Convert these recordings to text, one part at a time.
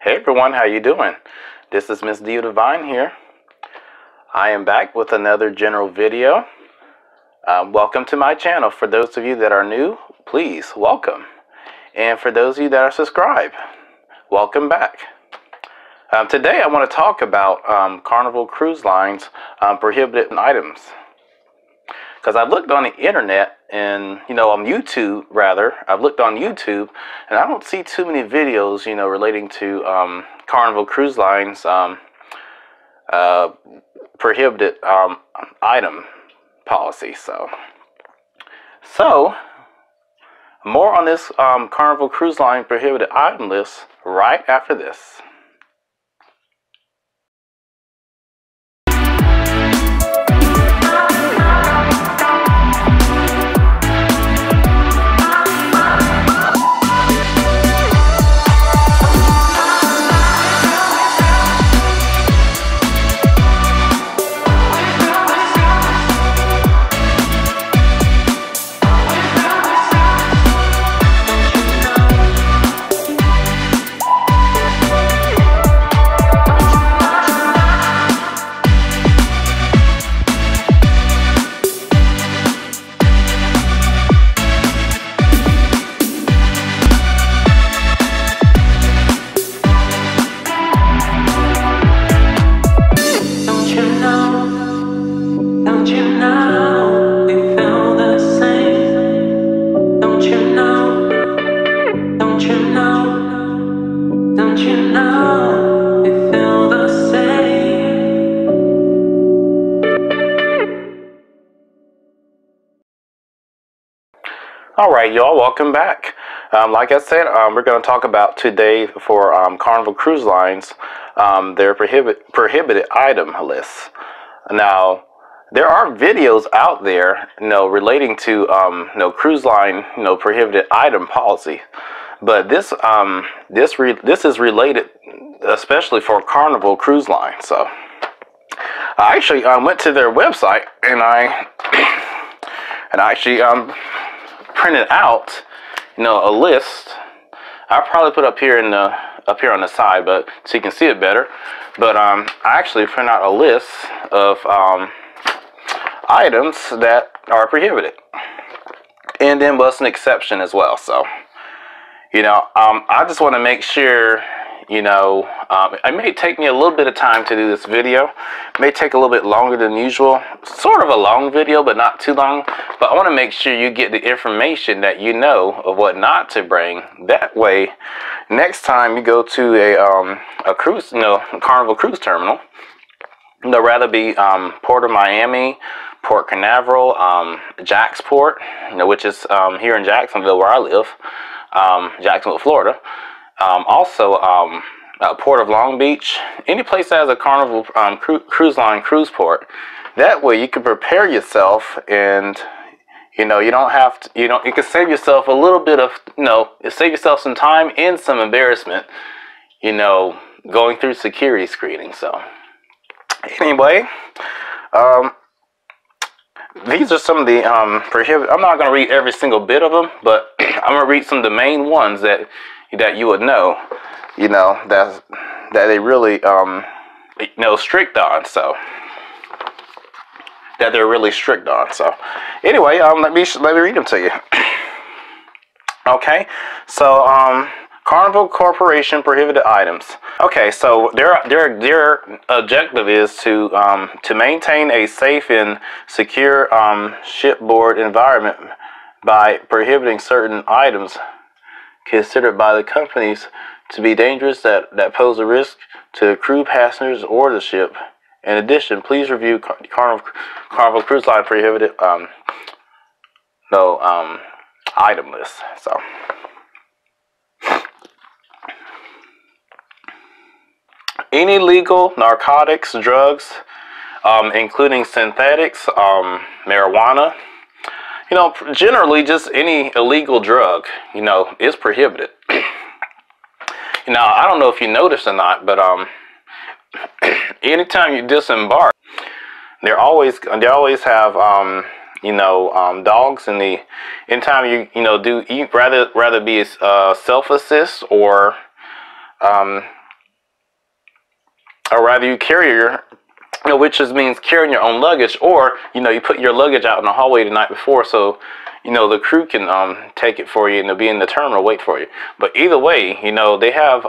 Hey everyone, how you doing? This is Miss Dio Divine here. I am back with another general video. Welcome to my channel. For those of you that are new, please welcome. And for those of you that are subscribed, welcome back. Today I want to talk about Carnival Cruise Line's prohibited items. Because I've looked on the internet and, on YouTube rather, I've looked on YouTube and I don't see too many videos, relating to Carnival Cruise Line's prohibited item policy. So more on this Carnival Cruise Line prohibited item list right after this. Alright y'all, welcome back. Like I said, we're going to talk about today for Carnival Cruise Lines, their prohibited item lists. Now, there are videos out there, relating to, cruise line, prohibited item policy. But this is related especially for Carnival Cruise Line. So, I actually went to their website and I actually printed out, a list. I'll probably put up here on the side, but so you can see it better. But I actually print out a list of items that are prohibited, and then was an exception as well. So, I just want to make sure. It may take me a little bit of time to do this video. It may take a little bit longer than usual. Sort of a long video, but not too long. But I want to make sure you get the information that you know of what not to bring. That way, next time you go to a cruise, Carnival Cruise Terminal, rather be Port of Miami, Port Canaveral, Jacksport, which is here in Jacksonville where I live, Jacksonville, Florida. Also, Port of Long Beach, any place that has a Carnival Cruise Line cruise port. That way you can prepare yourself, and you don't have to, you can save yourself a little bit of, save yourself some time and some embarrassment, going through security screening. So anyway, these are some of the prohibited. I'm not going to read every single bit of them, but I'm going to read some of the main ones that you would know, that they really, strict on. So that they're really strict on. So anyway, let me read them to you. Okay, so Carnival Corporation prohibited items. Okay, so their objective is to maintain a safe and secure shipboard environment by prohibiting certain items considered by the companies to be dangerous that pose a risk to crew, passengers, or the ship. In addition, please review Carnival Cruise Line prohibited item list. So, any illegal narcotics, drugs, including synthetics, marijuana. Generally just any illegal drug, is prohibited. I don't know if you noticed or not, but anytime you disembark, they always have dogs in the anytime you do eat, rather be self-assist or or rather you carry your, which just means carrying your own luggage, or you put your luggage out in the hallway the night before, so the crew can take it for you and be in the terminal wait for you. But either way, they have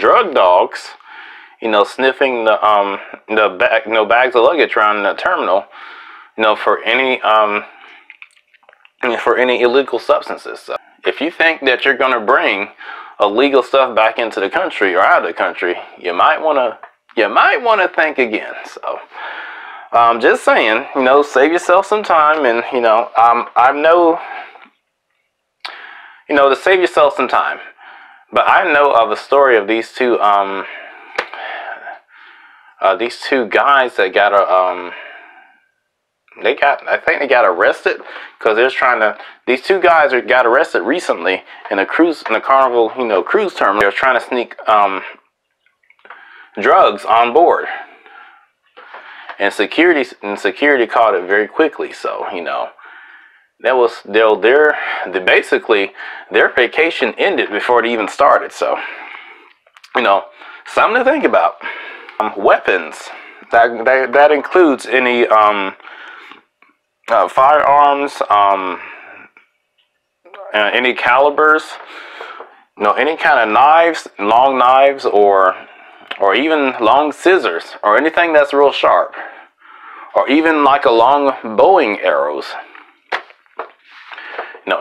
drug dogs, sniffing the bags of luggage around the terminal, for any illegal substances. So if you think that you're going to bring illegal stuff back into the country or out of the country, you might want to think again. So just saying, save yourself some time, and I know, to save yourself some time. But I know of a story of these two guys that got I think they got arrested because these two guys got arrested recently in a Carnival, cruise terminal. They were trying to sneak drugs on board, and security caught it very quickly. So that was basically their vacation ended before it even started. So something to think about. Weapons, that includes any firearms, any calibers, any kind of knives, long knives, or even long scissors, or anything that's real sharp, or even like a long bowing arrows.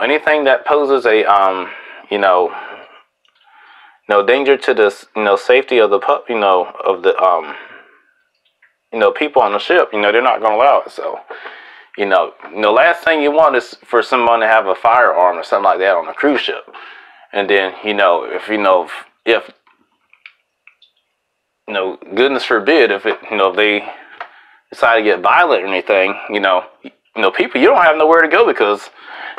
Anything that poses a danger to the safety of the people on the ship. They're not going to allow it. So the last thing you want is for someone to have a firearm or something like that on a cruise ship, and then if goodness forbid, if they decide to get violent or anything, people, you don't have nowhere to go because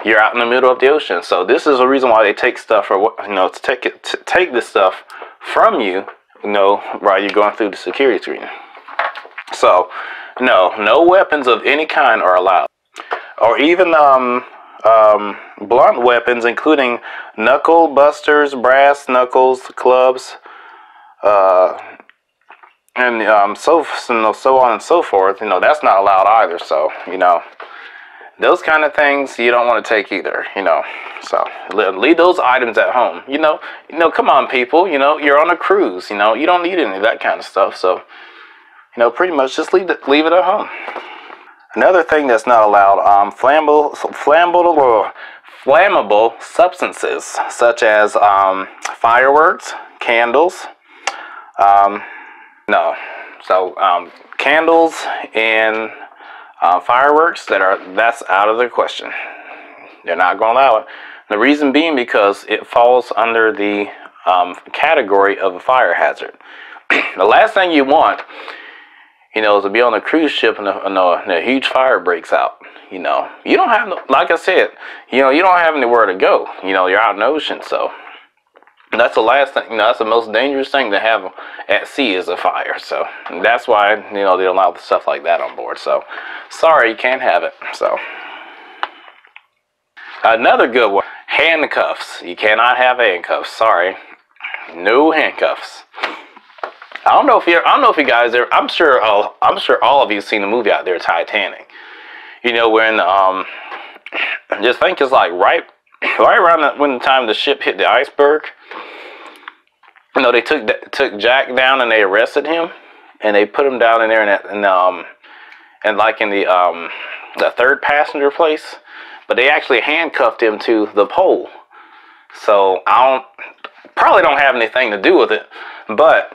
you're out in the middle of the ocean. So this is a reason why they take stuff, or to take this stuff from you, while you're going through the security screening. So no weapons of any kind are allowed, or even blunt weapons, including knuckle busters, brass knuckles, clubs, and so on and so forth. That's not allowed either. So those kind of things you don't want to take either. So leave those items at home. Come on, people. You're on a cruise. You don't need any of that kind of stuff. So pretty much just leave it at home. Another thing that's not allowed, flammable substances such as fireworks, candles. Candles and fireworks, that's out of the question. They're not going to allow it. The reason being because it falls under the category of a fire hazard. The last thing you want, is to be on a cruise ship and a huge fire breaks out. You don't have, like I said, you don't have anywhere to go. You're out in the ocean, so that's the last thing. That's the most dangerous thing to have at sea is a fire. So that's why they allow stuff like that on board. So sorry, you can't have it. So another good one, handcuffs. You cannot have handcuffs. Sorry, no handcuffs. I don't know if you guys are. I'm sure all of you have seen the movie out there, Titanic. When just think it's like right around when the time the ship hit the iceberg. They took Jack down and they arrested him, and they put him down in there and like in the third passenger place, but they actually handcuffed him to the pole. So probably don't have anything to do with it, but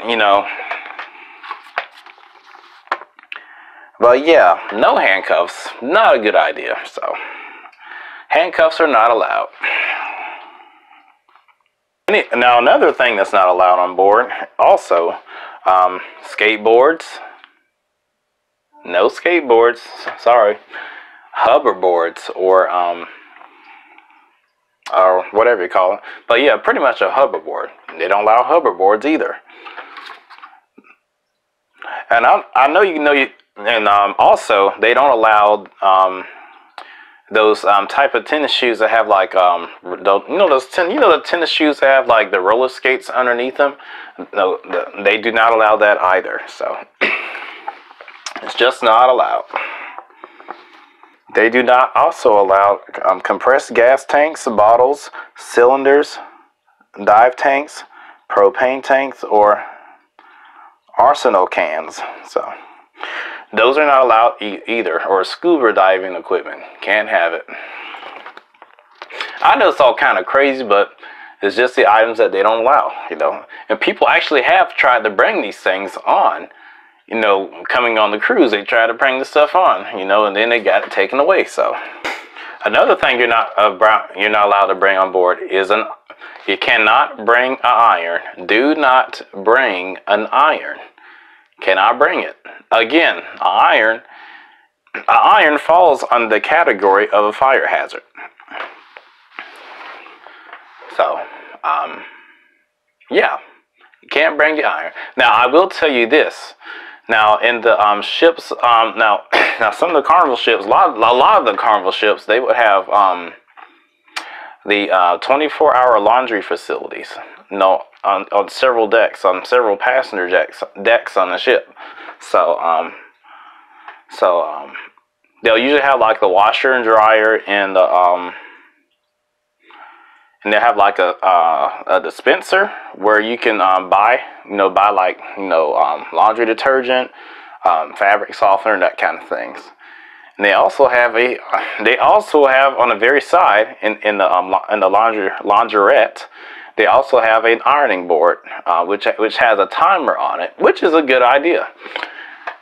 yeah, no handcuffs, not a good idea. So handcuffs are not allowed. Now another thing that's not allowed on board, also, skateboards. No skateboards, sorry. Hoverboards or whatever you call it. But yeah, pretty much a hoverboard. They don't allow hoverboards either. And I know and also they don't allow those type of tennis shoes that have like the tennis shoes that have like the roller skates underneath them. No, they do not allow that either. So it's just not allowed. They do not also allow compressed gas tanks, bottles, cylinders, dive tanks, propane tanks, or arsenal cans. So those are not allowed either. Or scuba diving equipment. Can't have it. I know it's all kind of crazy, but it's just the items that they don't allow, you know. And people actually have tried to bring these things on. You know, coming on the cruise, they try to bring the stuff on, you know, and then they got it taken away. So another thing you're not allowed to bring on board is you cannot bring an iron. Do not bring an iron. Cannot bring it. Again, an iron falls under the category of a fire hazard. So yeah, you can't bring the iron. Now I will tell you this. Now, in the ships, now some of the Carnival ships, a lot of the Carnival ships, they would have the 24-hour laundry facilities. You know, on several decks, on several passenger decks on the ship. So they'll usually have like the washer and dryer and the and they have like a dispenser where you can buy like laundry detergent, fabric softener, that kind of things. And they also have on the very side in the laundrette, they also have an ironing board, which has a timer on it, which is a good idea.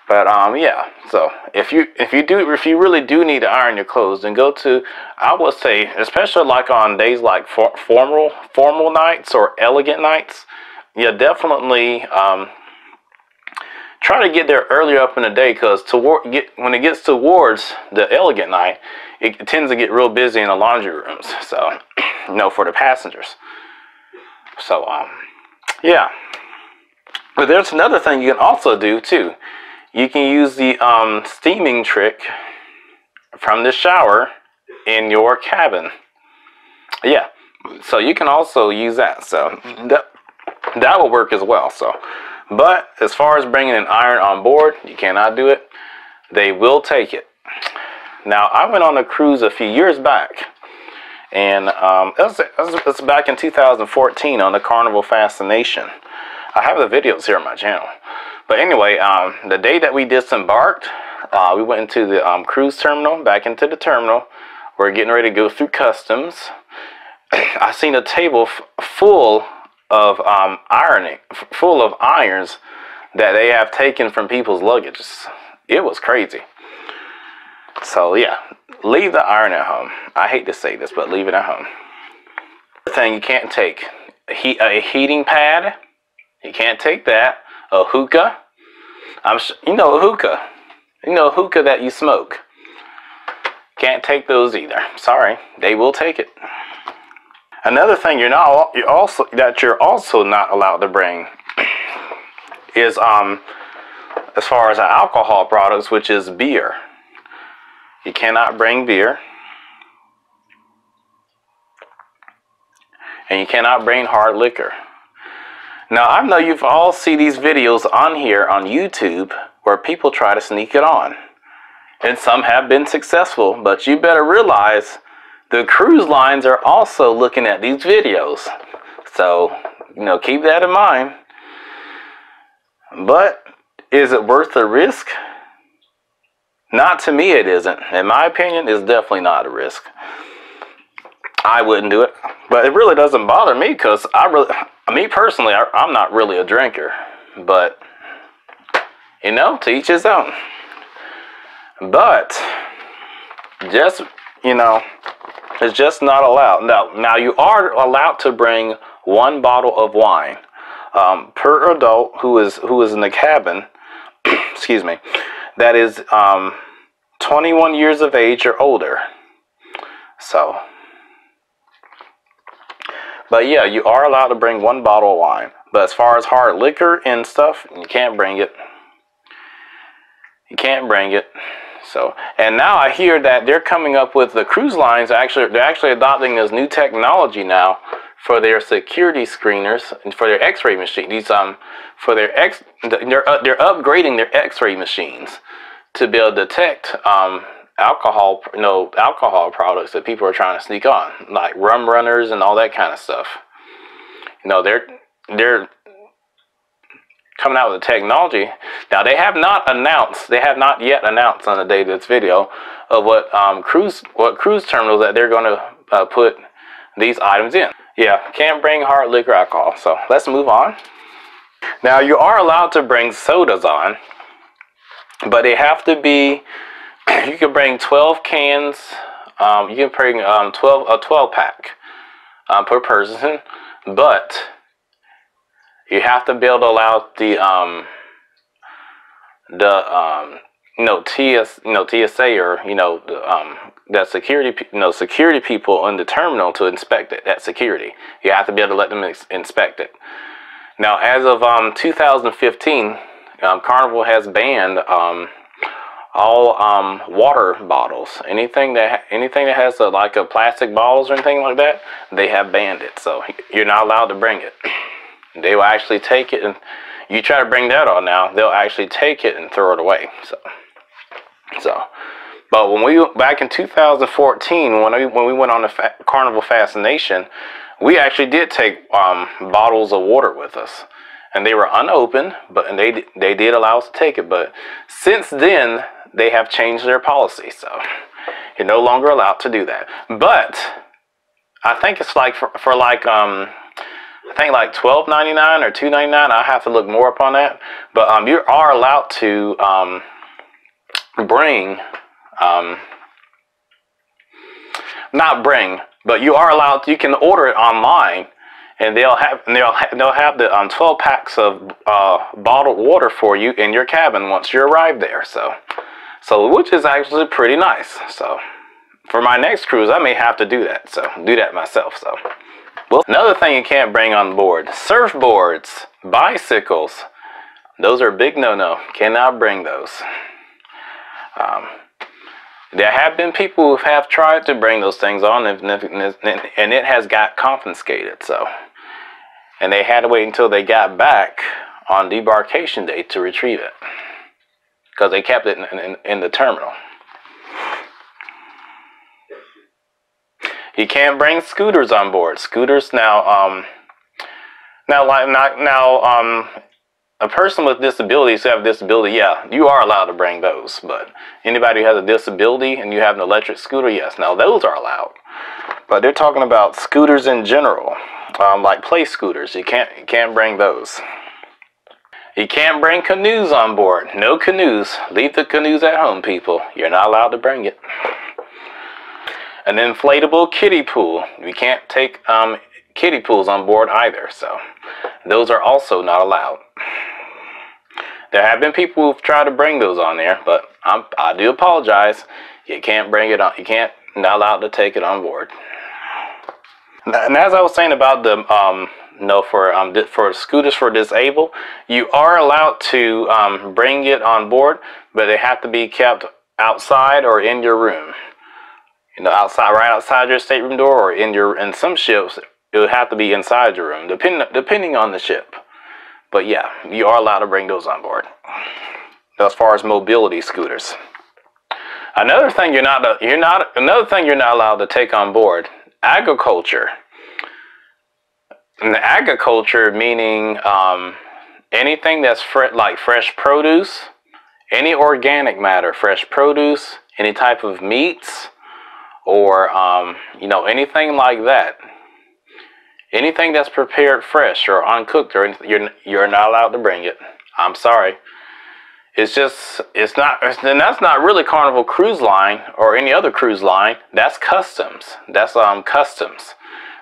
But yeah, so if you really do need to iron your clothes, then go to, I would say, especially like on days like formal nights or elegant nights, yeah, definitely try to get there earlier up in the day, because when it gets towards the elegant night, it tends to get real busy in the laundry rooms. So for the passengers. So yeah, but there's another thing you can also do too. You can use the steaming trick from the shower in your cabin. Yeah, so you can also use that. So that will work as well. So, but as far as bringing an iron on board, you cannot do it. They will take it. Now, I went on a cruise a few years back, and it was back in 2014 on the Carnival Fascination. I have the videos here on my channel. But anyway, the day that we disembarked, we went into the cruise terminal, back into the terminal. We're getting ready to go through customs. I seen a table full of irons that they have taken from people's luggage. It was crazy. So yeah, leave the iron at home. I hate to say this, but leave it at home. The thing you can't take, a heating pad. You can't take that. A hookah. You know a hookah. You know a hookah that you smoke. Can't take those either. Sorry, they will take it. Another thing you're also not allowed to bring is as far as alcohol products, which is beer. You cannot bring beer. And you cannot bring hard liquor. Now, I know you've all seen these videos on here on YouTube where people try to sneak it on. And some have been successful, but you better realize the cruise lines are also looking at these videos. So, keep that in mind. But is it worth the risk? Not to me, it isn't. In my opinion, it's definitely not a risk. I wouldn't do it. But it really doesn't bother me, because me personally, I'm not really a drinker. But, to each his own. But, just, it's just not allowed. Now you are allowed to bring one bottle of wine per adult who is in the cabin. Excuse me. That is 21 years of age or older. So, but yeah, you are allowed to bring one bottle of wine. But as far as hard liquor and stuff, you can't bring it. You can't bring it. So, and now I hear that they're coming up with the cruise lines. They're actually adopting this new technology now for their security screeners and for their X-ray machine. They're upgrading their X-ray machines to be able to detect alcohol products that people are trying to sneak on, like rum runners and all that kind of stuff. They're coming out with the technology. Now they have not yet announced on the day of this video of what cruise terminals that they're going to put these items in. Yeah, can't bring hard liquor alcohol. So let's move on. Now you are allowed to bring sodas on, but they have to be, you can bring 12 cans, you can bring a 12 pack per person, but you have to be able to allow TSA or the security people in the terminal to inspect it. That security, you have to be able to let them inspect it. Now, as of 2015, Carnival has banned all water bottles. Anything that has like a plastic bottles or anything like that, they have banned it. So you're not allowed to bring it. They will actually take it, and you try to bring that on now, they'll actually take it and throw it away. So, but when we back in 2014, when we went on the Carnival Fascination, we actually did take bottles of water with us, and they were unopened, and they did allow us to take it. But since then, they have changed their policy, so you're no longer allowed to do that. But I think it's like for like I think like $12.99 or $2.99. I have to look more up on that. But you are allowed to but you are allowed. You can order it online, and they'll have the 12 packs of bottled water for you in your cabin once you arrive there. So which is actually pretty nice. So for my next cruise, I may have to do that. So do that myself. So. Well, another thing you can't bring on board: surfboards, bicycles. Those are a big no-no. Cannot bring those. There have been people who have tried to bring those things on, and it has got confiscated. So, and they had to wait until they got back on debarkation day to retrieve it, because they kept it in the terminal. You can't bring scooters on board. Scooters now, a person with disabilities who have a disability, yeah, you are allowed to bring those. But anybody who has a disability and you have an electric scooter, yes, now those are allowed. But they're talking about scooters in general, like play scooters. You can't bring those. You can't bring canoes on board. No canoes. Leave the canoes at home, people. You're not allowed to bring it. An inflatable kiddie pool. We can't take kiddie pools on board either, so those are also not allowed. There have been people who've tried to bring those on there, but I do apologize. You can't bring it on. Not allowed to take it on board. And as I was saying about the for scooters for disabled, you are allowed to bring it on board, but they have to be kept outside or in your room. Outside, right outside your stateroom door, or in some ships, it would have to be inside your room, depending on the ship. But yeah, you are allowed to bring those on board. As far as mobility scooters, another thing you're not allowed to take on board: agriculture. And agriculture meaning anything that's like fresh produce, any organic matter, fresh produce, any type of meats. Or, anything like that. Anything that's prepared fresh or uncooked, or anything, you're not allowed to bring it. I'm sorry. That's not really Carnival Cruise Line or any other cruise line. That's customs. That's customs.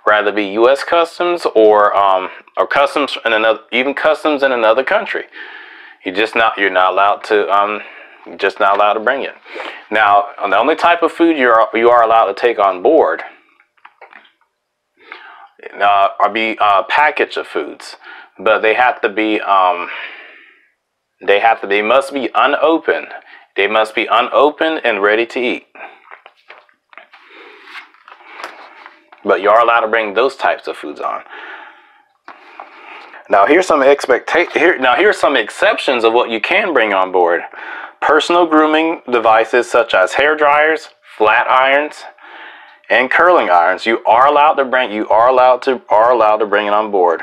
Rather be U.S. customs or customs in another country. You're not allowed to just not allowed to bring it. Now, the only type of food you are allowed to take on board are package of foods, but they must be unopened They must be unopened and ready to eat. But you are allowed to bring those types of foods on. Now here's some exceptions of what you can bring on board. Personal grooming devices such as hair dryers, flat irons, and curling irons. You are allowed to bring it on board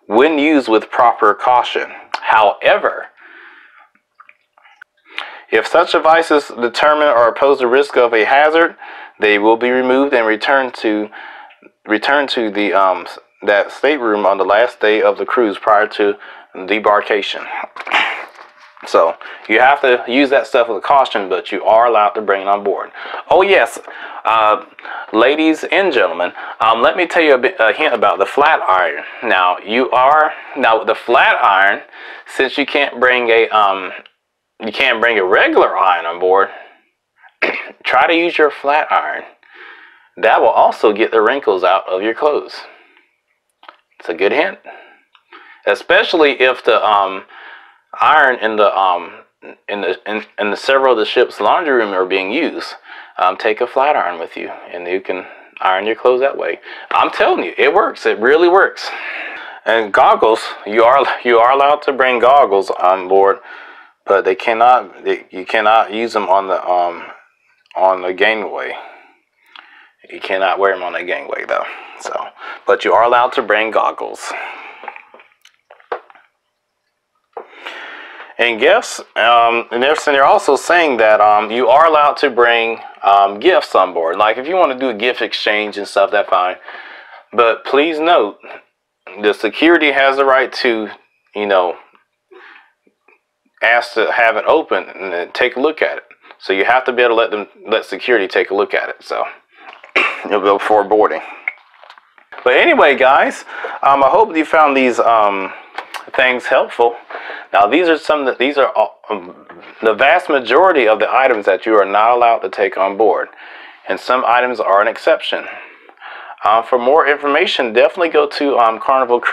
when used with proper caution. However, if such devices determine or pose a risk of a hazard, they will be removed and returned to the that stateroom on the last day of the cruise prior to debarkation. So you have to use that stuff with caution, but you are allowed to bring it on board. Oh yes, ladies and gentlemen, let me tell you a hint about the flat iron. Now the flat iron, since you can't bring a regular iron on board, try to use your flat iron. That will also get the wrinkles out of your clothes. It's a good hint, especially if the iron in the several of the ship's laundry room are being used. Take a flat iron with you, and you can iron your clothes that way. I'm telling you, it works. It really works. And goggles, you are allowed to bring goggles on board, but you cannot use them on the gangway. You cannot wear them on the gangway though. So, but you are allowed to bring goggles. And gifts, and they're also saying that you are allowed to bring gifts on board. Like if you want to do a gift exchange and stuff, that's fine. But please note, the security has the right to, ask to have it open and take a look at it. So you have to be able to let security take a look at it. So before boarding. But anyway, guys, I hope you found these things helpful. Now these are the vast majority of the items that you are not allowed to take on board, and some items are an exception. For more information, definitely go to Carnival's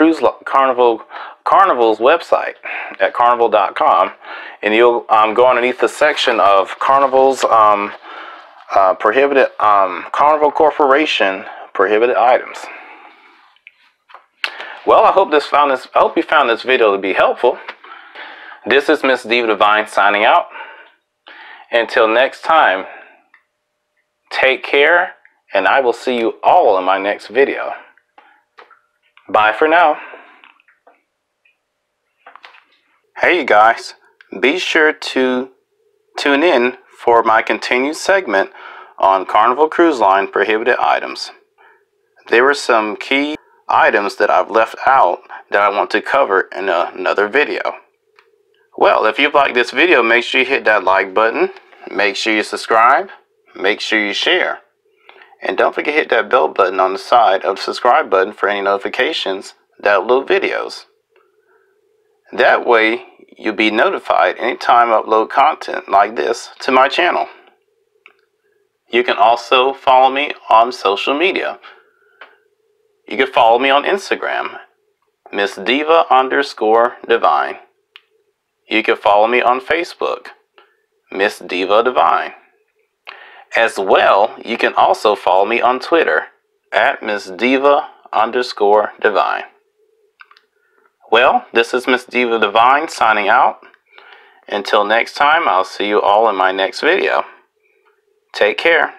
website at carnival.com, and you'll go underneath the section of Carnival's prohibited Carnival Corporation prohibited items. Well, I hope you found this video to be helpful. This is Miss Diva Divine signing out. Until next time, take care, and I will see you all in my next video. Bye for now. Hey you guys, be sure to tune in for my continued segment on Carnival Cruise Line prohibited items. There were some key items that I've left out that I want to cover in another video. Well, if you like this video, make sure you hit that like button, make sure you subscribe, make sure you share, and don't forget to hit that bell button on the side of the subscribe button for any notifications that upload videos. That way you'll be notified anytime I upload content like this to my channel. You can also follow me on social media. You can follow me on Instagram, Miss Diva_Divine. You can follow me on Facebook, Miss Diva Divine. As well, you can also follow me on Twitter at Miss Diva_Divine. Well, this is Miss Diva Divine signing out. Until next time, I'll see you all in my next video. Take care.